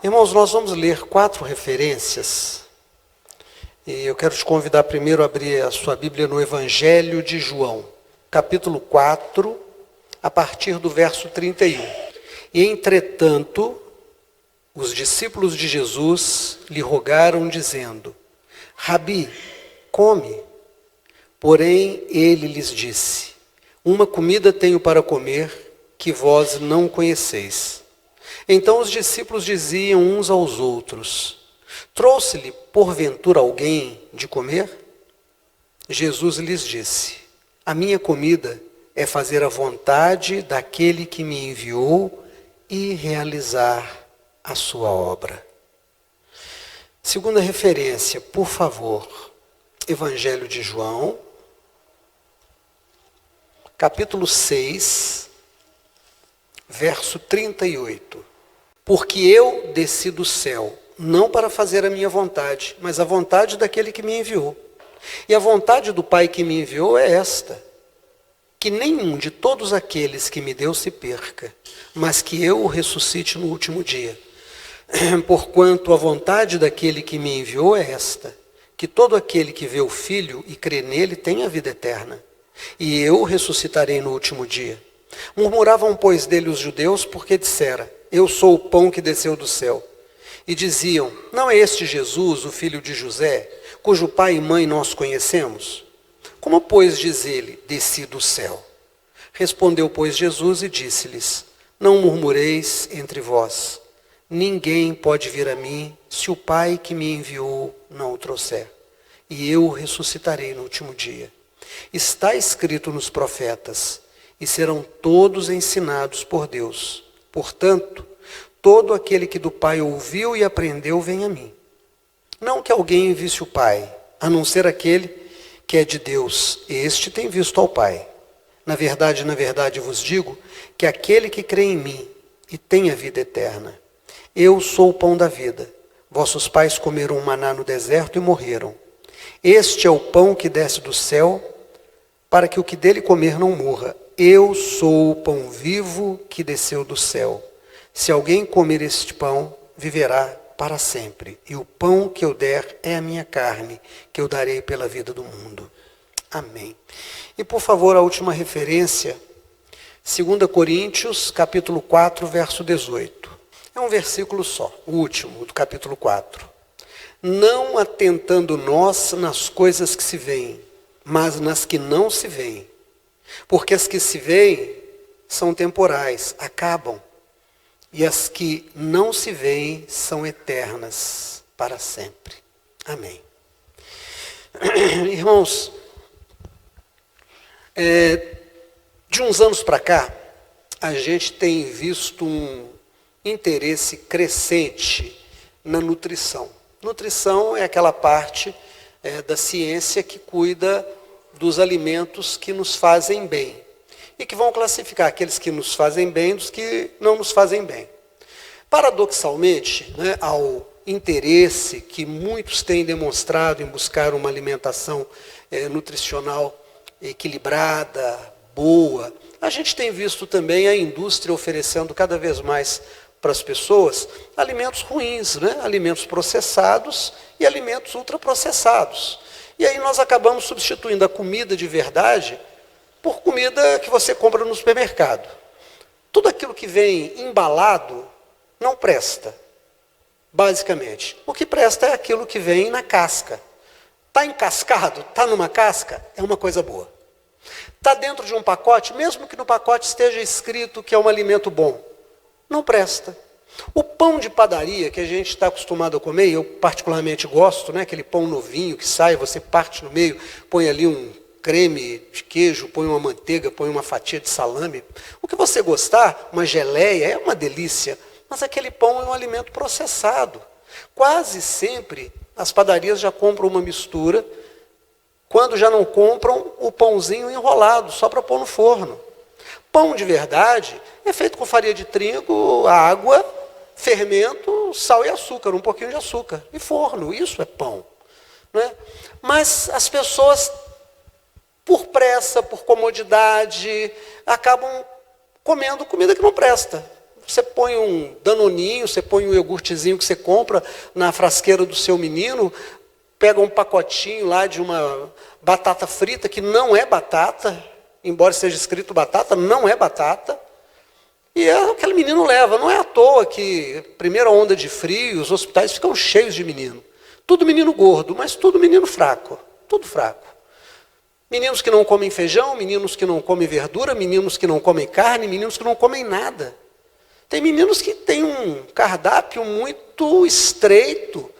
Irmãos, nós vamos ler 4 referências. E eu quero te convidar primeiro a abrir a sua Bíblia no Evangelho de João, capítulo 4, a partir do verso 31. E entretanto, os discípulos de Jesus lhe rogaram, dizendo: Rabi, come. Porém, ele lhes disse: Uma comida tenho para comer, que vós não conheceis. Então os discípulos diziam uns aos outros: Trouxe-lhe porventura alguém de comer? Jesus lhes disse: A minha comida é fazer a vontade daquele que me enviou e realizar a sua obra. Segunda referência, por favor, Evangelho de João, capítulo 6, verso 38. Porque eu desci do céu, não para fazer a minha vontade, mas a vontade daquele que me enviou. E a vontade do Pai que me enviou é esta: que nenhum de todos aqueles que me deu se perca, mas que eu o ressuscite no último dia. Porquanto a vontade daquele que me enviou é esta: que todo aquele que vê o Filho e crê nele tenha vida eterna. E eu o ressuscitarei no último dia. Murmuravam, pois, dele os judeus, porque dissera: Eu sou o pão que desceu do céu. E diziam: Não é este Jesus, o filho de José, cujo pai e mãe nós conhecemos? Como, pois, diz ele: Desci do céu? Respondeu, pois, Jesus e disse-lhes: Não murmureis entre vós. Ninguém pode vir a mim, se o Pai que me enviou não o trouxer. E eu o ressuscitarei no último dia. Está escrito nos profetas: E serão todos ensinados por Deus. Portanto, todo aquele que do Pai ouviu e aprendeu, vem a mim. Não que alguém visse o Pai, a não ser aquele que é de Deus. Este tem visto ao Pai. Na verdade vos digo, que aquele que crê em mim e tem a vida eterna. Eu sou o pão da vida. Vossos pais comeram maná no deserto e morreram. Este é o pão que desce do céu, para que o que dele comer não morra. Eu sou o pão vivo que desceu do céu. Se alguém comer este pão, viverá para sempre. E o pão que eu der é a minha carne, que eu darei pela vida do mundo. Amém. E por favor, a última referência, 2 Coríntios, capítulo 4, verso 18. É um versículo só, o último, do capítulo 4. Não atentando nós nas coisas que se veem, mas nas que não se veem. Porque as que se veem são temporais, acabam. E as que não se veem são eternas para sempre. Amém. Irmãos, de uns anos para cá, a gente tem visto um interesse crescente na nutrição. Nutrição é aquela parte da ciência que cuida dos alimentos que nos fazem bem. E que vão classificar aqueles que nos fazem bem dos que não nos fazem bem. Paradoxalmente, ao interesse que muitos têm demonstrado em buscar uma alimentação nutricional equilibrada, boa, a gente tem visto também a indústria oferecendo cada vez mais para as pessoas alimentos ruins, alimentos processados e alimentos ultraprocessados. E aí nós acabamos substituindo a comida de verdade por comida que você compra no supermercado. Tudo aquilo que vem embalado não presta, basicamente. O que presta é aquilo que vem na casca. Está encascado, está numa casca, é uma coisa boa. Está dentro de um pacote, mesmo que no pacote esteja escrito que é um alimento bom, não presta. O pão de padaria que a gente está acostumado a comer, eu particularmente gosto, aquele pão novinho que sai, você parte no meio, põe ali um creme de queijo, põe uma manteiga, põe uma fatia de salame. O que você gostar, uma geleia, é uma delícia. Mas aquele pão é um alimento processado. Quase sempre as padarias já compram uma mistura, quando já não compram o pãozinho enrolado, só para pôr no forno. Pão de verdade é feito com farinha de trigo, água, fermento, sal e açúcar, um pouquinho de açúcar. E forno, isso é pão. Mas as pessoas, por pressa, por comodidade, acabam comendo comida que não presta. Você põe um danoninho, você põe um iogurtezinho que você compra na frasqueira do seu menino, pega um pacotinho lá de uma batata frita, que não é batata, embora seja escrito batata, não é batata. E aquele menino leva. Não é à toa que, primeira onda de frio, os hospitais ficam cheios de menino. Tudo menino gordo, mas tudo menino fraco. Tudo fraco. Meninos que não comem feijão, meninos que não comem verdura, meninos que não comem carne, meninos que não comem nada. Tem meninos que têm um cardápio muito estreito.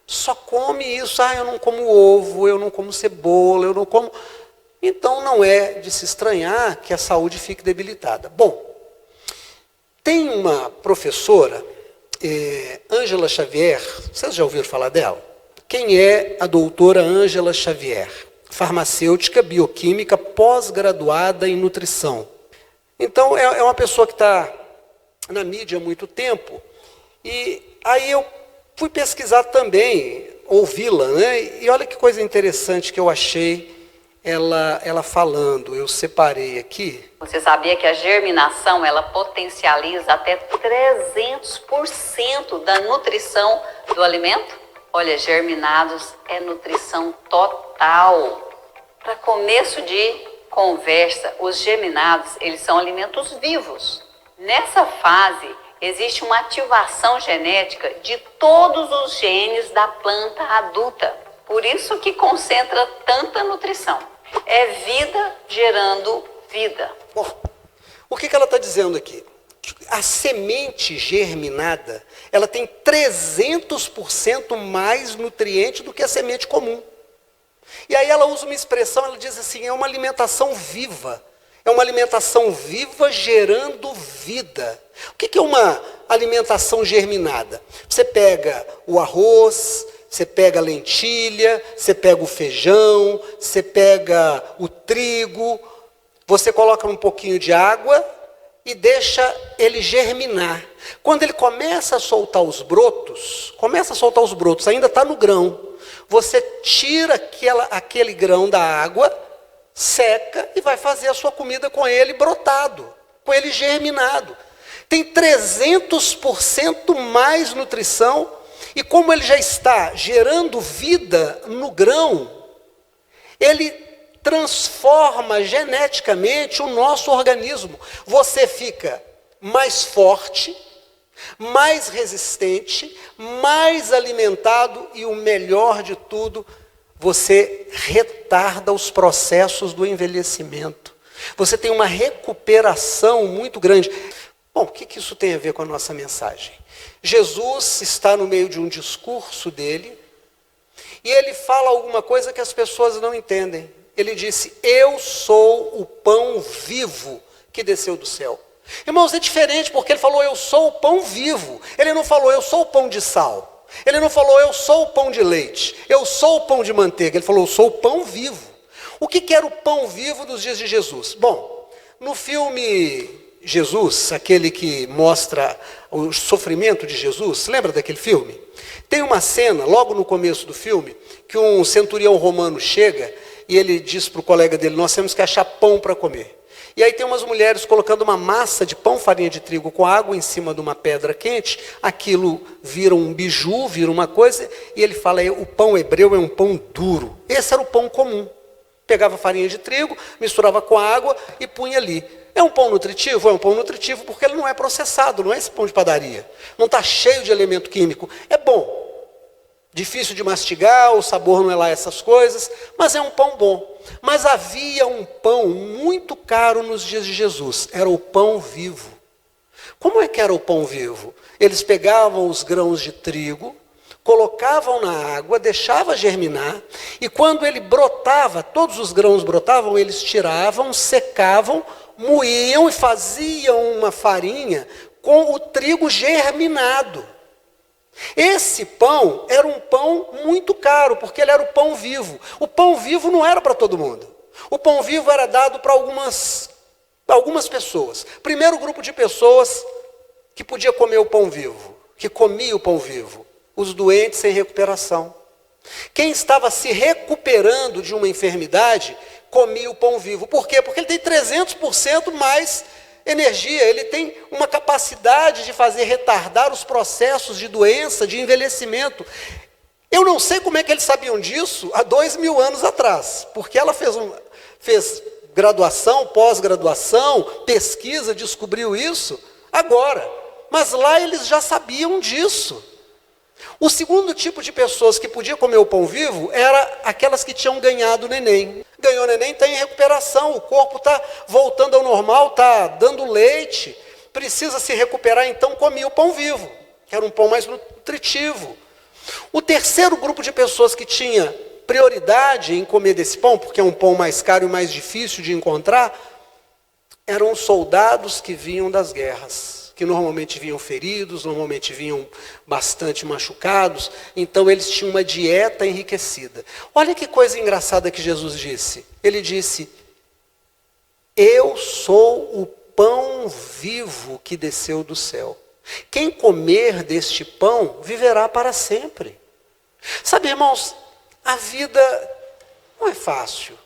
Só come isso. Eu não como ovo, eu não como cebola, eu não como... Então não é de se estranhar que a saúde fique debilitada. Bom, tem uma professora, Ângela Xavier, vocês já ouviram falar dela? Quem é a doutora Ângela Xavier? Farmacêutica, bioquímica, pós-graduada em nutrição. Então é uma pessoa que está na mídia há muito tempo, e aí eu fui pesquisar também, ouvi-la, né? E olha que coisa interessante que eu achei ela falando, eu separei aqui. Você sabia que a germinação, ela potencializa até 300% da nutrição do alimento? Olha, germinados é nutrição total. Para começo de conversa, os germinados, eles são alimentos vivos. Nessa fase, existe uma ativação genética de todos os genes da planta adulta. Por isso que concentra tanta nutrição. É vida gerando vida. Bom, o que ela está dizendo aqui? A semente germinada, ela tem 300% mais nutriente do que a semente comum. E aí ela usa uma expressão, ela diz assim, é uma alimentação viva. É uma alimentação viva gerando vida. O que é uma alimentação germinada? Você pega o arroz, você pega a lentilha, você pega o feijão, você pega o trigo, você coloca um pouquinho de água e deixa ele germinar. Quando ele começa a soltar os brotos, ainda está no grão, você tira aquele grão da água, seca e vai fazer a sua comida com ele brotado, com ele germinado. Tem 300% mais nutrição, e como ele já está gerando vida no grão, ele transforma geneticamente o nosso organismo. Você fica mais forte, mais resistente, mais alimentado e o melhor de tudo, você retarda os processos do envelhecimento. Você tem uma recuperação muito grande. Bom, o que isso tem a ver com a nossa mensagem? Jesus está no meio de um discurso dele e ele fala alguma coisa que as pessoas não entendem. Ele disse, eu sou o pão vivo que desceu do céu. Irmãos, é diferente porque ele falou, eu sou o pão vivo. Ele não falou, eu sou o pão de sal. Ele não falou, eu sou o pão de leite. Eu sou o pão de manteiga. Ele falou, eu sou o pão vivo. O que era o pão vivo dos dias de Jesus? Bom, no filme Jesus, aquele que mostra o sofrimento de Jesus, lembra daquele filme? Tem uma cena, logo no começo do filme, que um centurião romano chega e ele diz para o colega dele, nós temos que achar pão para comer. E aí tem umas mulheres colocando uma massa de pão, farinha de trigo com água em cima de uma pedra quente, aquilo vira um biju, vira uma coisa, e ele fala, o pão hebreu é um pão duro. Esse era o pão comum. Pegava farinha de trigo, misturava com água e punha ali. É um pão nutritivo? É um pão nutritivo porque ele não é processado, não é esse pão de padaria. Não está cheio de elemento químico. É bom. Difícil de mastigar, o sabor não é lá essas coisas, mas é um pão bom. Mas havia um pão muito caro nos dias de Jesus, era o pão vivo. Como é que era o pão vivo? Eles pegavam os grãos de trigo, colocavam na água, deixavam germinar, e quando ele brotava, todos os grãos brotavam, eles tiravam, secavam, moíam e faziam uma farinha com o trigo germinado. Esse pão era um pão muito caro, porque ele era o pão vivo. O pão vivo não era para todo mundo. O pão vivo era dado para algumas pessoas. Primeiro grupo de pessoas que podia comer o pão vivo, que comia o pão vivo. Os doentes sem recuperação. Quem estava se recuperando de uma enfermidade, comia o pão vivo. Por quê? Porque ele tem 300% mais energia, ele tem uma capacidade de fazer retardar os processos de doença, de envelhecimento. Eu não sei como é que eles sabiam disso há 2000 anos atrás, porque ela fez graduação, pós-graduação, pesquisa, descobriu isso agora. Mas lá eles já sabiam disso. O segundo tipo de pessoas que podia comer o pão vivo era aquelas que tinham ganhado o neném. Ganhou o neném, está em recuperação, o corpo está voltando ao normal, está dando leite, precisa se recuperar, então comia o pão vivo, que era um pão mais nutritivo. O terceiro grupo de pessoas que tinha prioridade em comer desse pão, porque é um pão mais caro e mais difícil de encontrar, eram os soldados que vinham das guerras, que normalmente vinham feridos, normalmente vinham bastante machucados, então eles tinham uma dieta enriquecida. Olha que coisa engraçada que Jesus disse. Ele disse: eu sou o pão vivo que desceu do céu. Quem comer deste pão viverá para sempre. Sabe, irmãos, a vida não é fácil.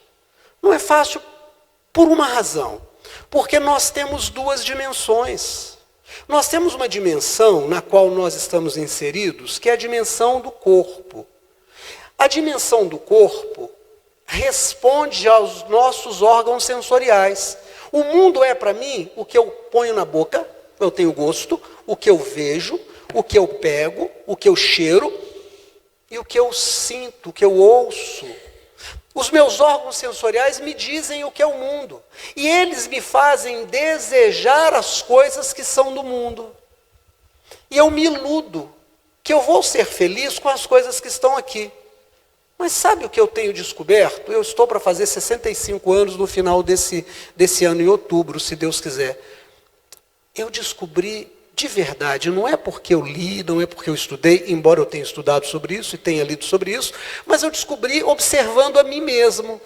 Não é fácil por uma razão. Porque nós temos duas dimensões. Nós temos uma dimensão na qual nós estamos inseridos, que é a dimensão do corpo. A dimensão do corpo responde aos nossos órgãos sensoriais. O mundo é para mim o que eu ponho na boca, eu tenho gosto, o que eu vejo, o que eu pego, o que eu cheiro e o que eu sinto, o que eu ouço. Os meus órgãos sensoriais me dizem o que é o mundo. E eles me fazem desejar as coisas que são do mundo. E eu me iludo que eu vou ser feliz com as coisas que estão aqui. Mas sabe o que eu tenho descoberto? Eu estou para fazer 65 anos no final desse ano, em outubro, se Deus quiser. Eu descobri de verdade, não é porque eu li, não é porque eu estudei, embora eu tenha estudado sobre isso e tenha lido sobre isso, mas eu descobri observando a mim mesmo,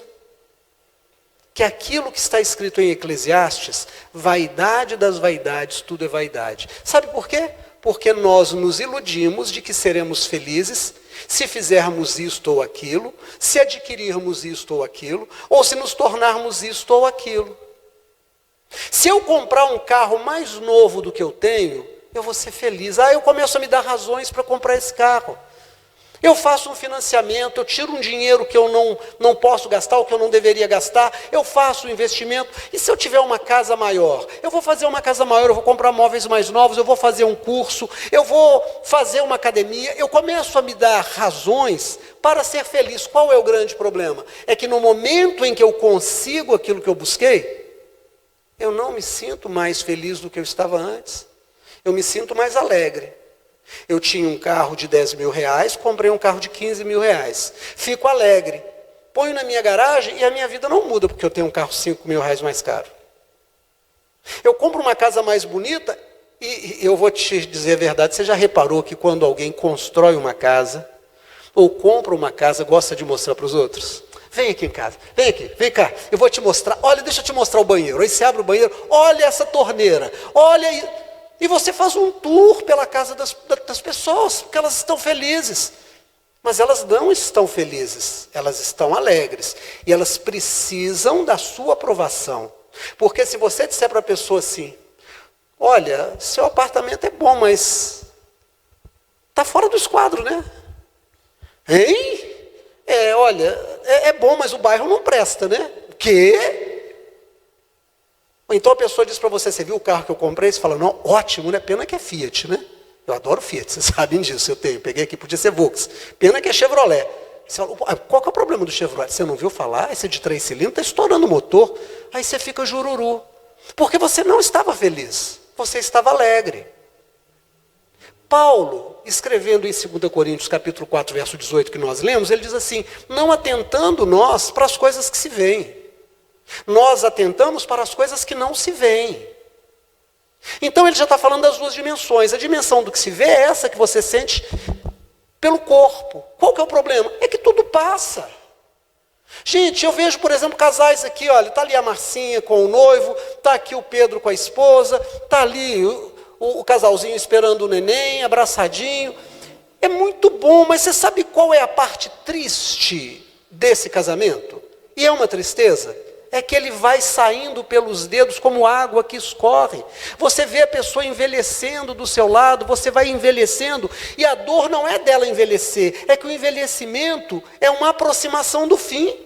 que aquilo que está escrito em Eclesiastes, vaidade das vaidades, tudo é vaidade. Sabe por quê? Porque nós nos iludimos de que seremos felizes se fizermos isto ou aquilo, se adquirirmos isto ou aquilo, ou se nos tornarmos isto ou aquilo. Se eu comprar um carro mais novo do que eu tenho, eu vou ser feliz. Eu começo a me dar razões para comprar esse carro. Eu faço um financiamento, eu tiro um dinheiro que eu não posso gastar, ou que eu não deveria gastar, eu faço um investimento. E se eu tiver uma casa maior? Eu vou fazer uma casa maior, eu vou comprar móveis mais novos, eu vou fazer um curso, eu vou fazer uma academia. Eu começo a me dar razões para ser feliz. Qual é o grande problema? É que no momento em que eu consigo aquilo que eu busquei, eu não me sinto mais feliz do que eu estava antes. Eu me sinto mais alegre. Eu tinha um carro de 10 mil reais, comprei um carro de 15 mil reais. Fico alegre. Ponho na minha garagem e a minha vida não muda, porque eu tenho um carro 5 mil reais mais caro. Eu compro uma casa mais bonita e eu vou te dizer a verdade, você já reparou que quando alguém constrói uma casa, ou compra uma casa, gosta de mostrar para os outros? Vem aqui em casa, vem aqui, vem cá, eu vou te mostrar, olha, deixa eu te mostrar o banheiro. Aí você abre o banheiro, olha essa torneira, olha aí. E você faz um tour pela casa das pessoas, porque elas estão felizes. Mas elas não estão felizes, elas estão alegres. E elas precisam da sua aprovação. Porque se você disser para a pessoa assim, olha, seu apartamento é bom, mas está fora do esquadro, né? Hein? Olha, é bom, mas o bairro não presta, né? O quê? Ou então a pessoa diz para você, você viu o carro que eu comprei? Você fala, não, ótimo, né? Pena que é Fiat, né? Eu adoro Fiat, vocês sabem disso, eu tenho. Peguei aqui, podia ser Volks. Pena que é Chevrolet. Você fala, qual que é o problema do Chevrolet? Você não viu falar? Esse de 3 cilindros está estourando o motor. Aí você fica jururu. Porque você não estava feliz, você estava alegre. Paulo, escrevendo em 2 Coríntios, capítulo 4, verso 18, que nós lemos, ele diz assim, não atentando nós para as coisas que se veem, nós atentamos para as coisas que não se veem. Então ele já está falando das duas dimensões. A dimensão do que se vê é essa que você sente pelo corpo. Qual que é o problema? É que tudo passa. Gente, eu vejo, por exemplo, casais aqui, olha, está ali a Marcinha com o noivo, está aqui o Pedro com a esposa, está ali o casalzinho esperando o neném, abraçadinho. É muito bom, mas você sabe qual é a parte triste desse casamento? E é uma tristeza? é que ele vai saindo pelos dedos como água que escorre. Você vê a pessoa envelhecendo do seu lado, você vai envelhecendo, e a dor não é dela envelhecer, é que o envelhecimento é uma aproximação do fim.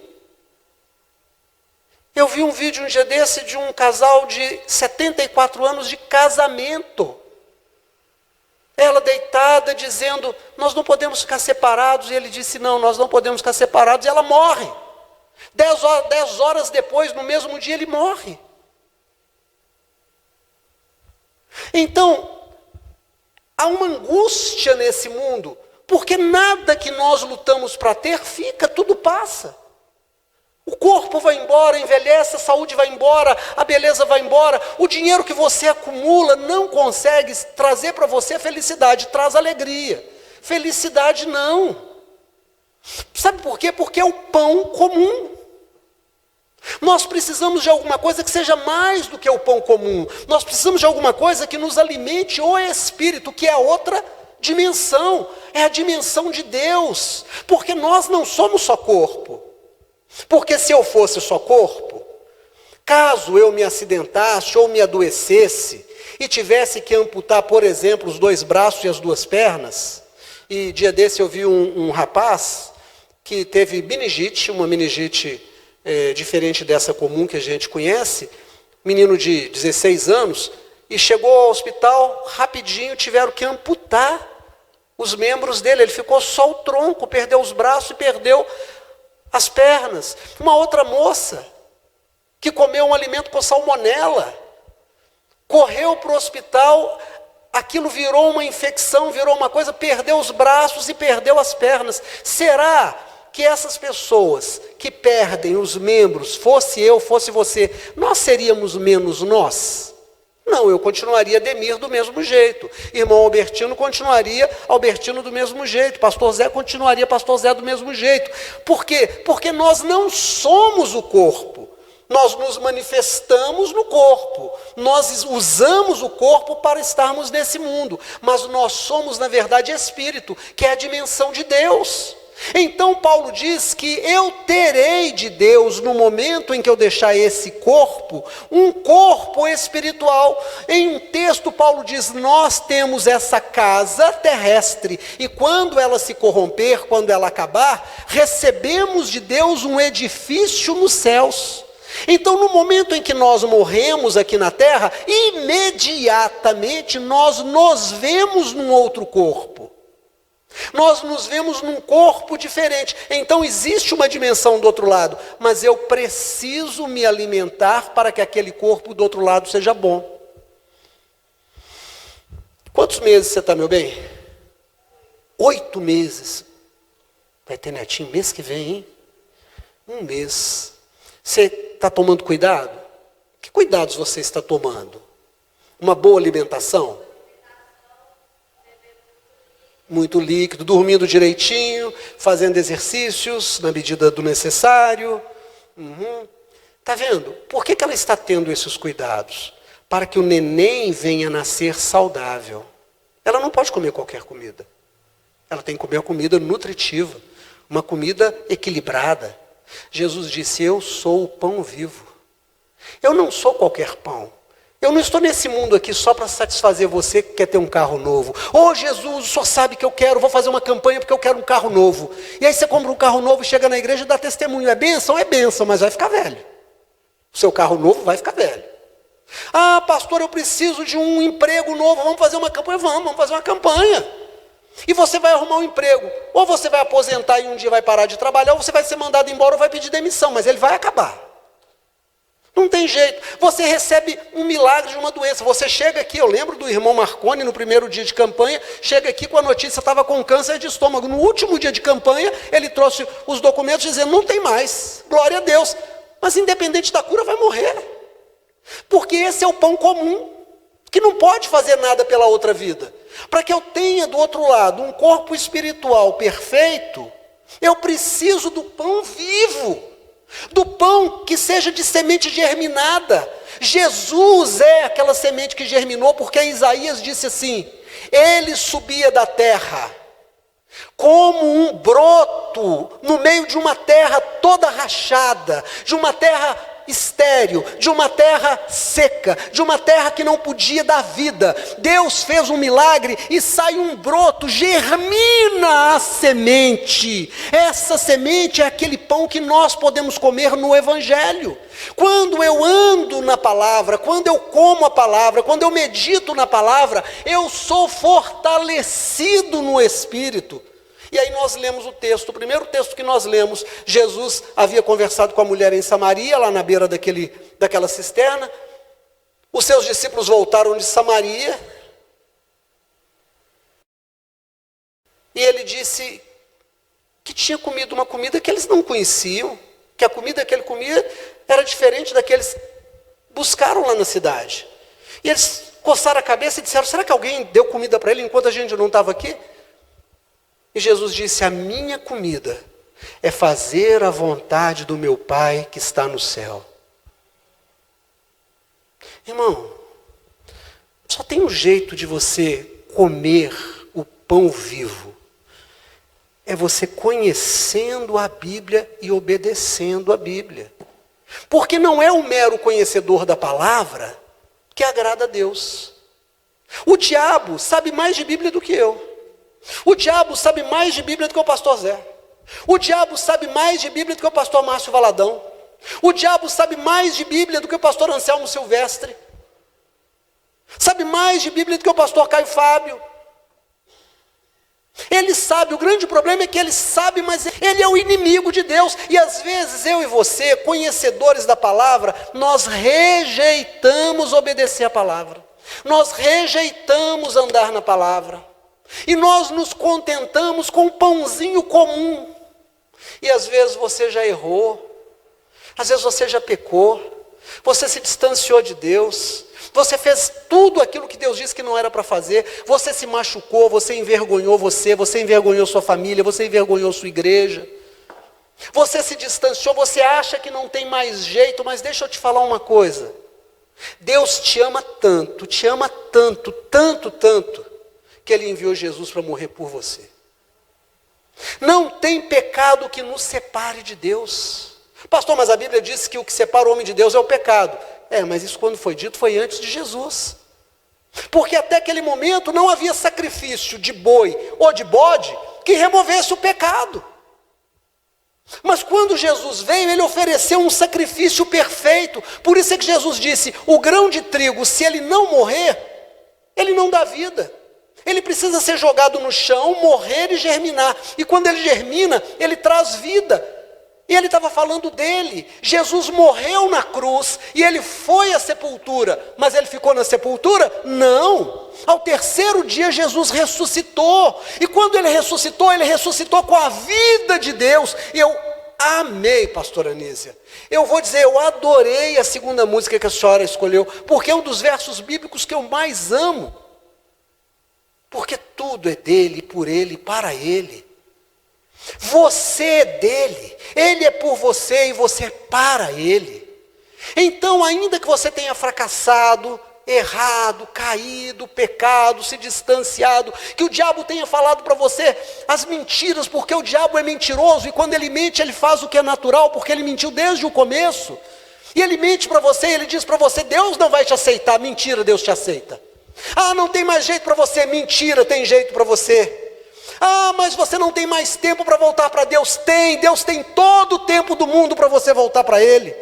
Eu vi um vídeo um dia desse de um casal de 74 anos de casamento. Ela deitada dizendo, nós não podemos ficar separados, e ele disse, não, nós não podemos ficar separados, e ela morre. 10 horas depois, no mesmo dia, ele morre. Então, há uma angústia nesse mundo, porque nada que nós lutamos para ter fica, tudo passa. O corpo vai embora, envelhece, a saúde vai embora, a beleza vai embora. O dinheiro que você acumula não consegue trazer para você a felicidade, traz alegria. Felicidade não. Sabe por quê? Porque é o pão comum. Nós precisamos de alguma coisa que seja mais do que o pão comum. Nós precisamos de alguma coisa que nos alimente o espírito, que é outra dimensão. É a dimensão de Deus. Porque nós não somos só corpo. Porque se eu fosse só corpo, caso eu me acidentasse ou me adoecesse e tivesse que amputar, por exemplo, os 2 braços e as 2 pernas, e dia desse eu vi um rapaz que teve meningite, uma meningite diferente dessa comum que a gente conhece, menino de 16 anos, e chegou ao hospital rapidinho, tiveram que amputar os membros dele, ele ficou só o tronco, perdeu os braços e perdeu as pernas. Uma outra moça que comeu um alimento com salmonela, correu para o hospital, aquilo virou uma infecção, virou uma coisa, perdeu os braços e perdeu as pernas. Será que essas pessoas que perdem os membros, fosse eu, fosse você, nós seríamos menos nós? Não, eu continuaria Ademir do mesmo jeito. Irmão Albertino continuaria Albertino do mesmo jeito. Pastor Zé continuaria Pastor Zé do mesmo jeito. Por quê? Porque nós não somos o corpo. Nós nos manifestamos no corpo. Nós usamos o corpo para estarmos nesse mundo. Mas nós somos, na verdade, espírito, que é a dimensão de Deus. Então Paulo diz que eu terei de Deus, no momento em que eu deixar esse corpo, um corpo espiritual. Em um texto Paulo diz, nós temos essa casa terrestre, e quando ela se corromper, quando ela acabar, recebemos de Deus um edifício nos céus. Então no momento em que nós morremos aqui na terra, imediatamente nós nos vemos num outro corpo. Nós nos vemos num corpo diferente. Então existe uma dimensão do outro lado, mas eu preciso me alimentar para que aquele corpo do outro lado seja bom. Quantos meses você está, meu bem? 8 meses. Vai ter netinho mês que vem, hein? 1 mês. Você está tomando cuidado? Que cuidados você está tomando? Uma boa alimentação? Muito líquido, dormindo direitinho, fazendo exercícios na medida do necessário. Está vendo? Por que ela está tendo esses cuidados? Para que o neném venha nascer saudável. Ela não pode comer qualquer comida. Ela tem que comer uma comida nutritiva, uma comida equilibrada. Jesus disse, eu sou o pão vivo. Eu não sou qualquer pão. Eu não estou nesse mundo aqui só para satisfazer você que quer ter um carro novo. Ô Jesus, o senhor sabe que eu quero, vou fazer uma campanha porque eu quero um carro novo. E aí você compra um carro novo, chega na igreja e dá testemunho. É bênção? É bênção, mas vai ficar velho. O seu carro novo vai ficar velho. Ah, pastor, eu preciso de um emprego novo, vamos fazer uma campanha? Vamos fazer uma campanha. E você vai arrumar um emprego. Ou você vai aposentar e um dia vai parar de trabalhar, ou você vai ser mandado embora ou vai pedir demissão, mas ele vai acabar. Não tem jeito. Você recebe um milagre de uma doença. Você chega aqui, eu lembro do irmão Marconi, no primeiro dia de campanha, chega aqui com a notícia, estava com câncer de estômago. No último dia de campanha, ele trouxe os documentos dizendo, não tem mais, glória a Deus. Mas independente da cura, vai morrer. Porque esse é o pão comum, que não pode fazer nada pela outra vida. Para que eu tenha do outro lado um corpo espiritual perfeito, eu preciso do pão vivo. Do pão que seja de semente germinada. Jesus é aquela semente que germinou, porque Isaías disse assim, ele subia da terra como um broto no meio de uma terra toda rachada, de uma terra estéril, de uma terra seca, de uma terra que não podia dar vida. Deus fez um milagre e sai um broto, germina a semente. Essa semente é aquele pão que nós podemos comer no Evangelho. Quando eu ando na palavra, quando eu como a palavra, quando eu medito na palavra, eu sou fortalecido no Espírito. E aí nós lemos o texto, o primeiro texto que nós lemos, Jesus havia conversado com a mulher em Samaria, lá na beira daquela cisterna. Os seus discípulos voltaram de Samaria. E ele disse que tinha comido uma comida que eles não conheciam, que a comida que ele comia era diferente da que eles buscaram lá na cidade. E eles coçaram a cabeça e disseram, será que alguém deu comida para ele enquanto a gente não estava aqui? E Jesus disse, a minha comida é fazer a vontade do meu Pai que está no céu. Irmão, só tem um jeito de você comer o pão vivo. É você conhecendo a Bíblia e obedecendo a Bíblia. Porque não é o mero conhecedor da palavra que agrada a Deus. O diabo sabe mais de Bíblia do que eu. O diabo sabe mais de Bíblia do que o pastor Zé. O diabo sabe mais de Bíblia do que o pastor Márcio Valadão. O diabo sabe mais de Bíblia do que o pastor Anselmo Silvestre. Sabe mais de Bíblia do que o pastor Caio Fábio. Ele sabe, o grande problema é que ele sabe, mas ele é o inimigo de Deus. E às vezes eu e você, conhecedores da palavra, nós rejeitamos obedecer a palavra. Nós rejeitamos andar na palavra. E nós nos contentamos com um pãozinho comum. E às vezes você já errou. Às vezes você já pecou. Você se distanciou de Deus. Você fez tudo aquilo que Deus disse que não era para fazer. Você se machucou, você envergonhou você envergonhou sua família, você envergonhou sua igreja. Você se distanciou, você acha que não tem mais jeito, mas deixa eu te falar uma coisa. Deus te ama tanto, tanto, que Ele enviou Jesus para morrer por você. Não tem pecado que nos separe de Deus. Pastor, mas a Bíblia diz que o que separa o homem de Deus é o pecado. Mas isso quando foi dito foi antes de Jesus. Porque até aquele momento não havia sacrifício de boi ou de bode que removesse o pecado. Mas quando Jesus veio, Ele ofereceu um sacrifício perfeito. Por isso é que Jesus disse, o grão de trigo, se ele não morrer, ele não dá vida. Ele precisa ser jogado no chão, morrer e germinar. E quando ele germina, ele traz vida. E ele estava falando dele. Jesus morreu na cruz e ele foi à sepultura. Mas ele ficou na sepultura? Não. Ao terceiro dia Jesus ressuscitou. E quando ele ressuscitou com a vida de Deus. E eu amei, pastora Anísia. Eu vou dizer, eu adorei a segunda música que a senhora escolheu. Porque é um dos versos bíblicos que eu mais amo. Porque tudo é dele, por ele, para ele. Você é dele, ele é por você e você é para ele. Então, ainda que você tenha fracassado, errado, caído, pecado, se distanciado, que o diabo tenha falado para você as mentiras, porque o diabo é mentiroso e quando ele mente, ele faz o que é natural, porque ele mentiu desde o começo. E ele mente para você, ele diz para você, Deus não vai te aceitar. Mentira, Deus te aceita. Não tem mais jeito para você. Mentira, tem jeito para você. Mas você não tem mais tempo para voltar para Deus. Deus tem todo o tempo do mundo para você voltar para Ele.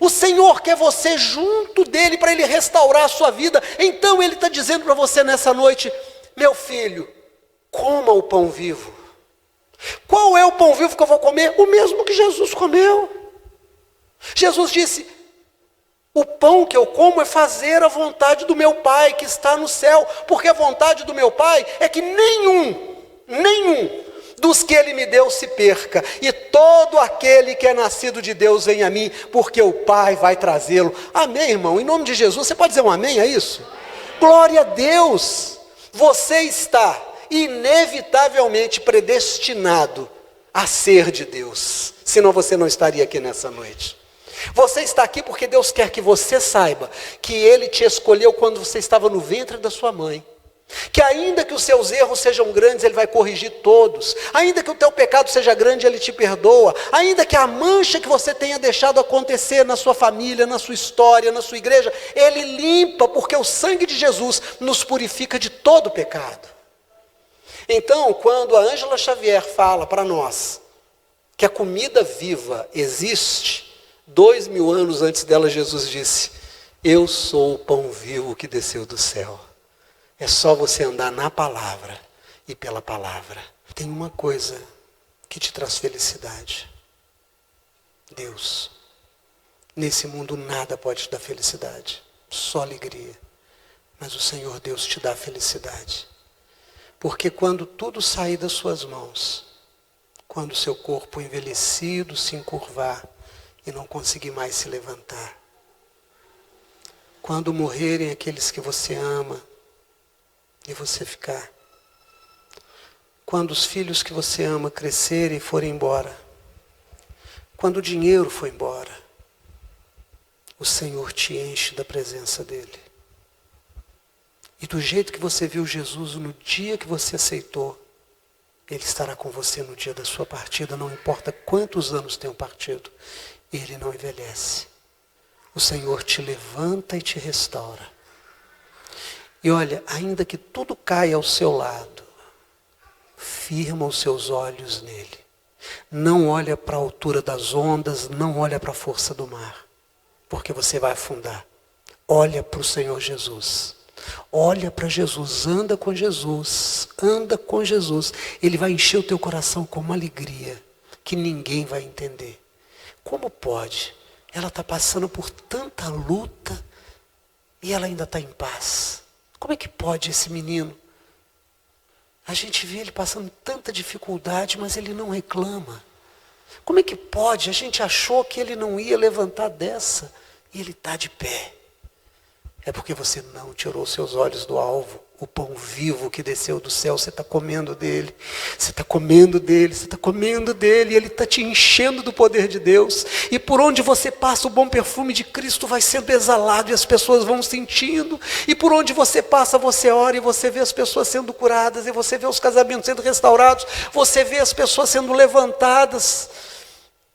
O Senhor quer você junto dEle para Ele restaurar a sua vida. Então Ele está dizendo para você nessa noite, meu filho, coma o pão vivo. Qual é o pão vivo que eu vou comer? O mesmo que Jesus comeu. Jesus disse, o pão que eu como é fazer a vontade do meu Pai que está no céu. Porque a vontade do meu Pai é que nenhum dos que Ele me deu se perca, e todo aquele que é nascido de Deus vem a mim, porque o Pai vai trazê-lo. Amém, irmão? Em nome de Jesus, você pode dizer um amém a isso? Glória a Deus! Você está inevitavelmente predestinado a ser de Deus, senão você não estaria aqui nessa noite. Você está aqui porque Deus quer que você saiba que Ele te escolheu quando você estava no ventre da sua mãe. Que ainda que os seus erros sejam grandes, Ele vai corrigir todos. Ainda que o teu pecado seja grande, Ele te perdoa. Ainda que a mancha que você tenha deixado acontecer na sua família, na sua história, na sua igreja, Ele limpa, porque o sangue de Jesus nos purifica de todo pecado. Então, quando a Ângela Xavier fala para nós que a comida viva existe, 2000 anos antes dela, Jesus disse: eu sou o pão vivo que desceu do céu. É só você andar na palavra e pela palavra. Tem uma coisa que te traz felicidade: Deus. Nesse mundo nada pode te dar felicidade, só alegria. Mas o Senhor Deus te dá felicidade. Porque quando tudo sair das suas mãos, quando o seu corpo envelhecido se encurvar e não conseguir mais se levantar, quando morrerem aqueles que você ama, e você ficar, quando os filhos que você ama crescerem e forem embora, quando o dinheiro for embora, o Senhor te enche da presença dEle. E do jeito que você viu Jesus no dia que você aceitou, Ele estará com você no dia da sua partida, não importa quantos anos tenham partido, Ele não envelhece. O Senhor te levanta e te restaura. E olha, ainda que tudo caia ao seu lado, firma os seus olhos nele. Não olha para a altura das ondas, não olha para a força do mar, porque você vai afundar. Olha para o Senhor Jesus. Olha para Jesus, anda com Jesus, anda com Jesus. Ele vai encher o teu coração com uma alegria que ninguém vai entender. Como pode? Ela está passando por tanta luta e ela ainda está em paz. Como é que pode esse menino? A gente vê ele passando tanta dificuldade, mas ele não reclama. Como é que pode? A gente achou que ele não ia levantar dessa e ele está de pé. É porque você não tirou seus olhos do alvo. O pão vivo que desceu do céu, você está comendo dele. Você está comendo dele, você está comendo dele. E ele está te enchendo do poder de Deus. E por onde você passa, o bom perfume de Cristo vai sendo exalado e as pessoas vão sentindo. E por onde você passa, você ora e você vê as pessoas sendo curadas. E você vê os casamentos sendo restaurados. Você vê as pessoas sendo levantadas.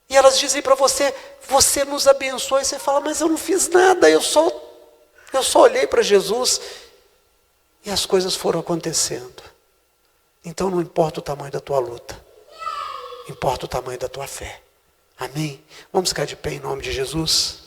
E elas dizem para você: você nos abençoa. E você fala: mas eu não fiz nada, eu só olhei para Jesus. E as coisas foram acontecendo. Então não importa o tamanho da tua luta, importa o tamanho da tua fé. Amém? Vamos ficar de pé em nome de Jesus?